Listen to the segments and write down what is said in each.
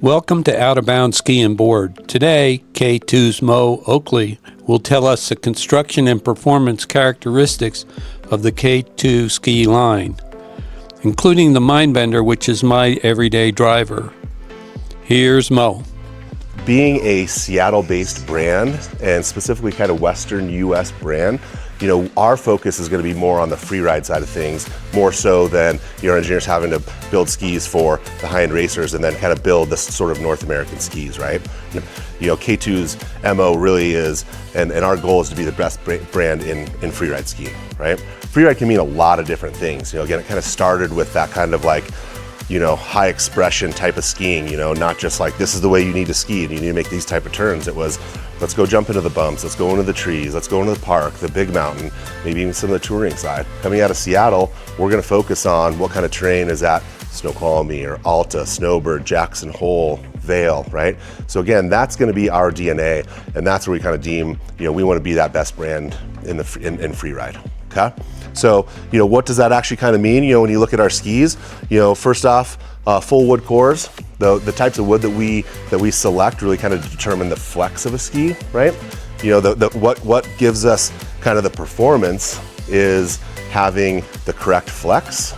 Welcome to Outabounds Ski and Board. Today, K2’s Mo Oakley will tell us the construction and performance characteristics of the K2 ski line, including the Mindbender, which is my everyday driver. Here's Mo. Being a Seattle-based brand, and specifically kind of Western US brand, our focus is going to be more on the freeride side of things, more so than your engineers having to build skis for the high-end racers and then kind of build this sort of North American skis, right? K2's MO really is, and our goal is to be the best brand in freeride skiing, right? Freeride can mean a lot of different things. Again, it kind of started with that kind of like, high expression type of skiing, not just like this is the way you need to ski and you need to make these type of turns. It was, let's go jump into the bumps, let's go into the trees, let's go into the park, the big mountain, maybe even some of the touring side. Coming out of Seattle, we're gonna focus on what kind of terrain is at Snoqualmie or Alta, Snowbird, Jackson Hole, Vail, right? So again, that's gonna be our DNA, and that's where we kind of deem, we wanna be that best brand in freeride, okay? So, what does that actually kind of mean? When you look at our skis, first off, full wood cores. The types of wood that we select really kind of determine the flex of a ski, right? What gives us kind of the performance is having the correct flex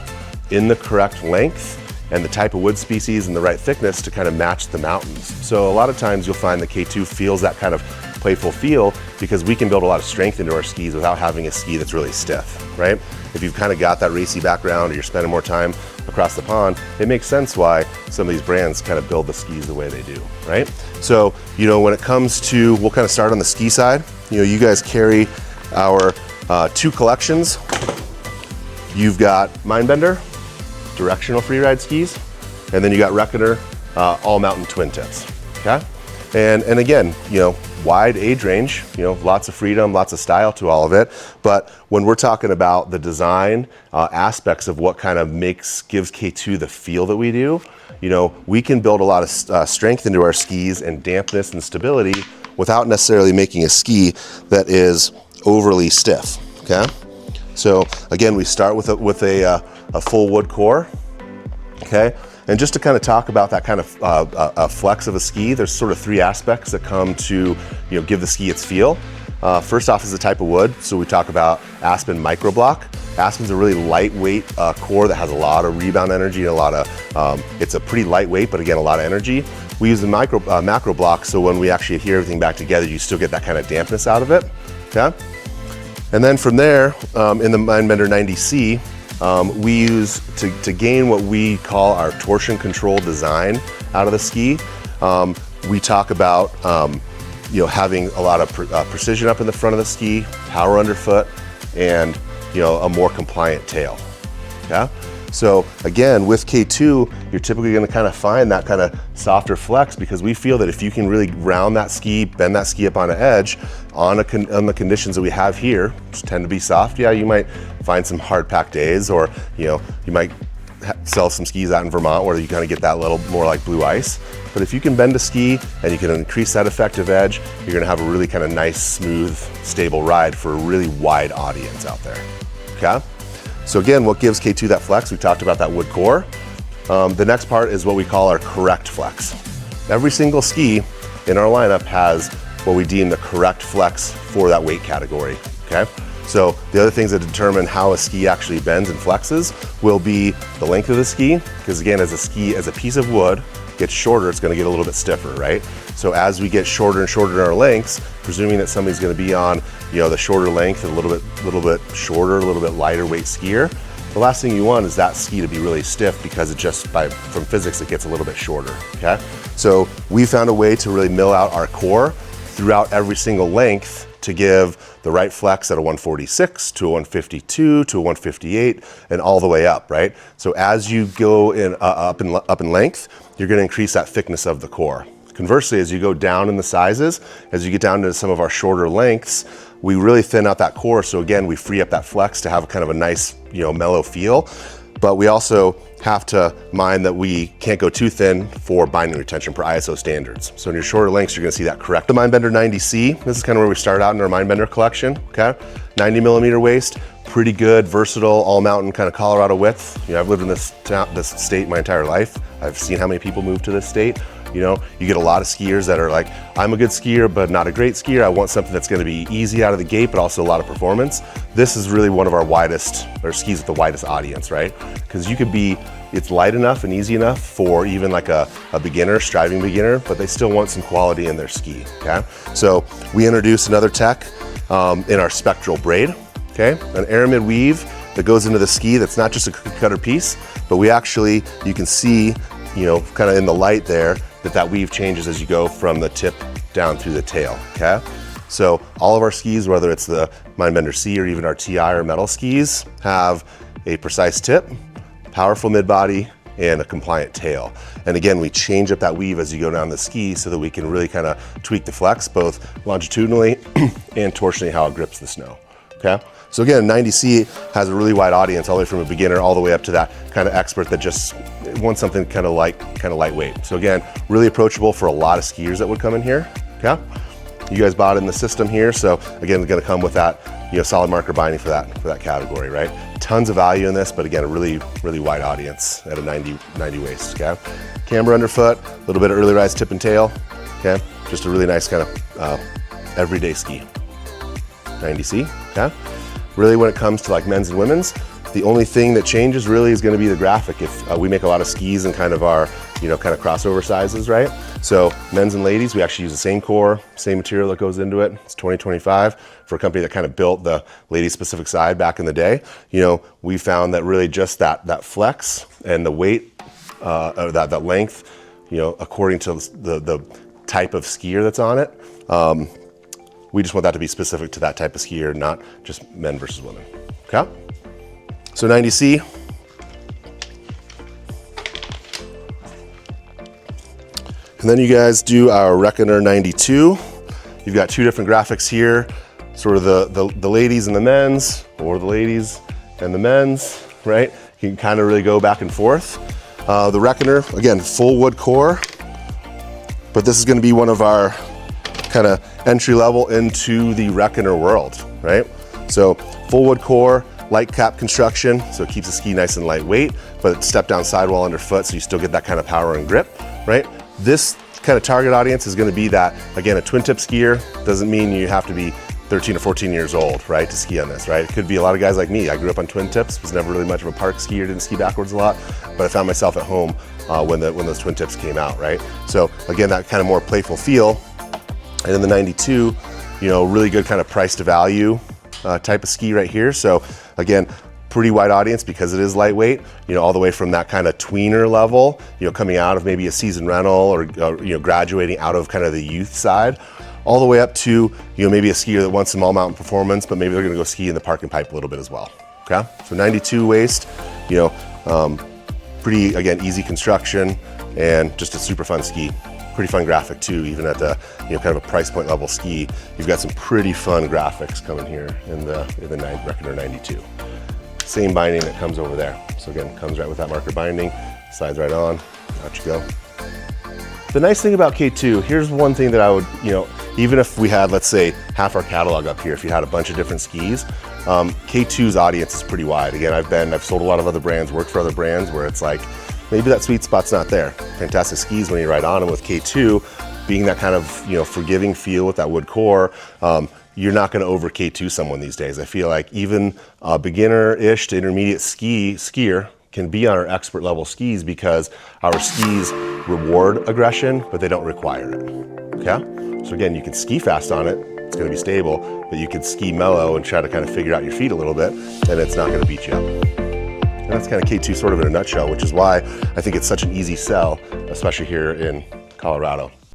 in the correct length and the type of wood species and the right thickness to kind of match the mountains. So a lot of times you'll find that K2 feels that kind of playful feel because we can build a lot of strength into our skis without having a ski that's really stiff, right? If you've kind of got that racy background or you're spending more time across the pond, it makes sense why some of these brands kind of build the skis the way they do, right? So, when it comes to, we'll kind of start on the ski side. You guys carry our two collections. You've got Mindbender, directional freeride skis, and then you got Reckoner, all mountain twin tips, okay? And again, wide age range, lots of freedom, lots of style to all of it. But when we're talking about the design aspects of what kind of gives K2 the feel that we do, we can build a lot of strength into our skis and dampness and stability without necessarily making a ski that is overly stiff, okay? So again, we start with a full wood core, okay? And just to kind of talk about that kind of flex of a ski, there's sort of three aspects that come to give the ski its feel. First off is the type of wood. So we talk about Aspen microblock. Aspen's a really lightweight core that has a lot of rebound energy and a lot of, it's a pretty lightweight, but again, a lot of energy. We use the macro block, so when we actually adhere everything back together, you still get that kind of dampness out of it, okay? And then from there, in the Mindbender 90C, we use, to gain what we call our torsion control design out of the ski, we talk about having a lot of precision up in the front of the ski, power underfoot, and a more compliant tail, okay? So again, with K2, you're typically gonna kind of find that kind of softer flex because we feel that if you can really round that ski, bend that ski up on an edge, on the conditions that we have here, which tend to be soft, yeah, you might find some hard packed days, or you might sell some skis out in Vermont where you kind of get that little more like blue ice. But if you can bend a ski and you can increase that effective edge, you're gonna have a really kind of nice, smooth, stable ride for a really wide audience out there, okay? So again, what gives K2 that flex? We talked about that wood core. The next part is what we call our correct flex. Every single ski in our lineup has what we deem the correct flex for that weight category, okay? So the other things that determine how a ski actually bends and flexes will be the length of the ski, because again, as a piece of wood gets shorter, it's gonna get a little bit stiffer, right? So as we get shorter and shorter in our lengths, presuming that somebody's gonna be on the shorter length and a little bit shorter, a little bit lighter weight skier, the last thing you want is that ski to be really stiff because it just, from physics, it gets a little bit shorter, okay? So we found a way to really mill out our core throughout every single length to give the right flex at a 146 to a 152 to a 158 and all the way up, right? So as you go up in length, you're gonna increase that thickness of the core. Conversely, as you go down in the sizes, as you get down to some of our shorter lengths, we really thin out that core. So again, we free up that flex to have kind of a nice, mellow feel. But we also have to mind that we can't go too thin for binding retention per ISO standards. So in your shorter lengths, you're gonna see that correct. The Mindbender 90C, this is kind of where we start out in our Mindbender collection, okay? 90 millimeter waist, pretty good, versatile, all mountain kind of Colorado width. I've lived in this state my entire life. I've seen how many people move to this state. You know, you get a lot of skiers that are like, I'm a good skier, but not a great skier. I want something that's gonna be easy out of the gate, but also a lot of performance. This is really one of our widest, or skis with the widest audience, right? Because you could be, it's light enough and easy enough for even like a beginner, striving beginner, but they still want some quality in their ski, okay? So we introduced another tech in our spectral braid, okay? An aramid weave that goes into the ski that's not just a cookie cutter piece, but we actually, you can see, you know, kind of in the light there, that weave changes as you go from the tip down through the tail, okay? So all of our skis, whether it's the Mindbender C or even our TI or metal skis, have a precise tip, powerful mid-body, and a compliant tail. And again, we change up that weave as you go down the ski so that we can really kind of tweak the flex, both longitudinally and torsionally how it grips the snow, okay? So again, 90C has a really wide audience, all the way from a beginner all the way up to that kind of expert that just wants something kind of lightweight. So again, really approachable for a lot of skiers that would come in here, okay? You guys bought it in the system here, so again, it's gonna come with that, you know, solid marker binding for that category, right? Tons of value in this, but again, a really wide audience at a 90 waist, okay? Camber underfoot, a little bit of early rise tip and tail, okay? Just a really nice kind of everyday ski. 90C, okay? Really, when it comes to like men's and women's, the only thing that changes really is gonna be the graphic. If we make a lot of skis in kind of our, you know, kind of crossover sizes, right? So men's and ladies, we actually use the same core, same material that goes into it. It's 2025 for a company that kind of built the ladies specific side back in the day. You know, we found that really just that flex and the weight, or that length, you know, according to the type of skier that's on it, we just want that to be specific to that type of skier, not just men versus women, okay? So 90C. And then you guys do our Reckoner 92. You've got two different graphics here, sort of the ladies and the men's, or the ladies and the men's, right? You can kind of really go back and forth. The Reckoner, again, full wood core, but this is gonna be one of our kind of entry level into the Reckoner world, right? So full wood core, light cap construction, so it keeps the ski nice and lightweight, but step down sidewall underfoot, so you still get that kind of power and grip, right? This kind of target audience is gonna be that, again, a twin tip skier. Doesn't mean you have to be 13 or 14 years old, right, to ski on this, right? It could be a lot of guys like me. I grew up on twin tips, was never really much of a park skier, didn't ski backwards a lot, but I found myself at home when those twin tips came out, right? So again, that kind of more playful feel. And in the 92, you know, really good kind of price to value type of ski right here. So again, pretty wide audience because it is lightweight, you know, all the way from that kind of tweener level, you know, coming out of maybe a season rental or you know, graduating out of kind of the youth side, all the way up to, you know, maybe a skier that wants some all mountain performance, but maybe they're gonna go ski in the park and pipe a little bit as well, okay? So 92 waist, you know, pretty, again, easy construction and just a super fun ski. Pretty fun graphic too, even at the, you know, kind of a price point level ski. You've got some pretty fun graphics coming here in the Reckoner 92. Same binding that comes over there. So again, comes right with that marker binding, slides right on, out you go. The nice thing about K2, here's one thing that I would, you know, even if we had, let's say, half our catalog up here, if you had a bunch of different skis, K2's audience is pretty wide. Again, I've sold a lot of other brands, worked for other brands where it's like, maybe that sweet spot's not there. Fantastic skis when you ride on them. With K2, being that kind of, you know, forgiving feel with that wood core, you're not gonna over K2 someone these days. I feel like even a beginner-ish to intermediate skier can be on our expert level skis because our skis reward aggression, but they don't require it, okay? So again, you can ski fast on it, it's gonna be stable, but you can ski mellow and try to kind of figure out your feet a little bit, and it's not gonna beat you up. And that's kind of K2 sort of in a nutshell, which is why I think it's such an easy sell, especially here in Colorado.